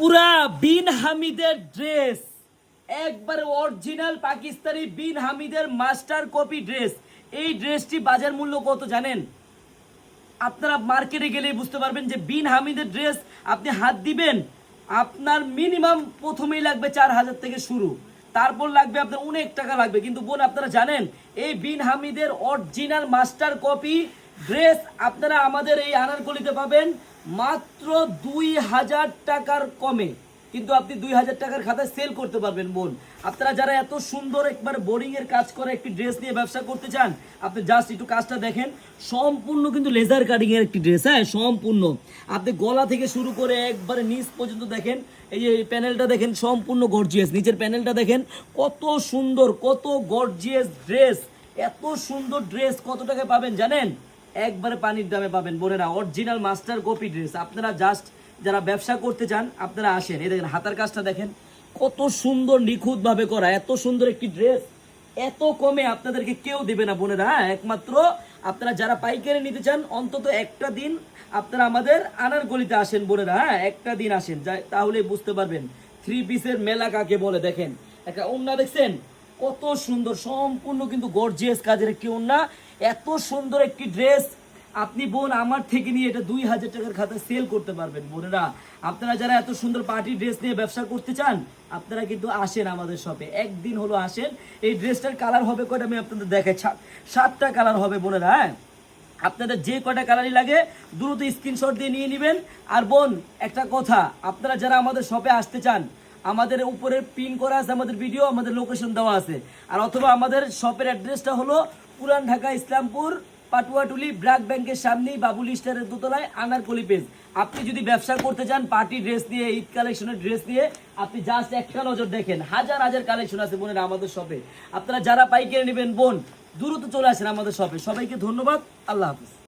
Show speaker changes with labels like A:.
A: আপুরা বিন হামিদের ড্রেস একবারে অরিজিনাল পাকিস্তানি বিন হামিদের মাস্টার কপি ড্রেস। এই ড্রেসটি বাজার মূল্য কত জানেন? আপনারা মার্কেটে গেলেই বুঝতে পারবেন যে বিন হামিদের ড্রেস আপনি হাত দিবেন, আপনার মিনিমাম প্রথমেই লাগবে 4,000 থেকে শুরু, তারপর লাগবে আপনার অনেক টাকা লাগবে। কিন্তু বোন আপনারা জানেন এই বিন হামিদের অরিজিনাল মাস্টার কপি ড্রেস আপনারা আমাদের এই আনারকলিতে পাবেন মাত্র 2,000 টাকার কমে। কিন্তু আপনি 2,000 টাকার খাতায় সেল করতে পারবেন বোন। আপনারা যারা এত সুন্দর একবার বোরিং এর কাজ করে একটি ড্রেস নিয়ে ব্যবসা করতে চান, আপনি জাস্ট একটু কাজটা দেখেন, সম্পূর্ণ কিন্তু লেজার কাটিং এর একটি ড্রেস। হ্যাঁ, সম্পূর্ণ আপনি গলা থেকে শুরু করে একবারে নিচ পর্যন্ত দেখেন। এই যে প্যানেলটা দেখেন, সম্পূর্ণ গর্জিয়াস। নিচের প্যানেলটা দেখেন কত সুন্দর, কত গর্জিয়াস ড্রেস। এত সুন্দর ড্রেস কত টাকায় পাবেন জানেন? একবারে পানির দামে পাবেন বোনেরা, অরিজিনাল মাস্টার কপি ড্রেস। আপনারা জাস্ট যারা ব্যবসা করতে চান আপনারা আসেন। এই দেখেন হাতার কাজটা দেখেন কত সুন্দর, নিখুঁত ভাবে করা। এত সুন্দর একটি ড্রেস এত কমে আপনাদেরকে কেউ দেবে না বোনেরা। হ্যাঁ, একমাত্র আপনারা যারা পাইকারি নিতে চান অন্তত একটা দিন আপনারা আমাদের আনারকলিতে আসেন বোনেরা। হ্যাঁ, একটা দিন আসেন, তাহলে বুঝতে পারবেন থ্রি পিসের মেলা কাকে বলে। দেখেন একটা ওড়না দেখছেন কত সুন্দর, সম্পূর্ণ কিন্তু গর্জিয়াস কাজের একটি ওড়না। এত সুন্দর একটি ড্রেস আপনি বোন আমার থেকে নিয়ে এটা 2,000 টাকার খাতায় সেল করতে পারবেন বোনেরা। আপনারা যারা এত সুন্দর পার্টি ড্রেস নিয়ে ব্যবসা করতে চান আপনারা কিন্তু আসেন আমাদের শপে, একদিন হলো আসেন। এই ড্রেসটার কালার হবে কয়টা আমি আপনাদের দেখাই, 7টা কালার হবে বোনেরা। হ্যাঁ, আপনাদের যে কয়টা কালারই লাগে দ্রুত স্ক্রিনশট দিয়ে নিয়ে নেবেন। আর বোন একটা কথা, আপনারা যারা আমাদের শপে আসতে চান আমাদের উপরে পিন করা আছে আমাদের ভিডিও, আমাদের লোকেশন দেওয়া আছে। আর অথবা আমাদের শপের অ্যাড্রেসটা হলো পুরান ঢাকা ইসলামপুর পাটুয়াটুলি ব্র্যাক ব্যাংকের সামনেই বাবুল স্টারের দোতলায় আনারকলি পেজ। আপনি যদি ব্যবসা করতে চান পার্টি ড্রেস নিয়ে, ঈদ কালেকশনের ড্রেস নিয়ে, আপনি জাস্ট একটা নজর দেখেন, হাজার হাজার কালেকশন আছে বোনেরা আমাদের শপে। আপনারা যারা পাইকারি নেবেন বোন দ্রুত চলে আসেন আমাদের শপে। সবাইকে ধন্যবাদ, আল্লাহ হাফিজ।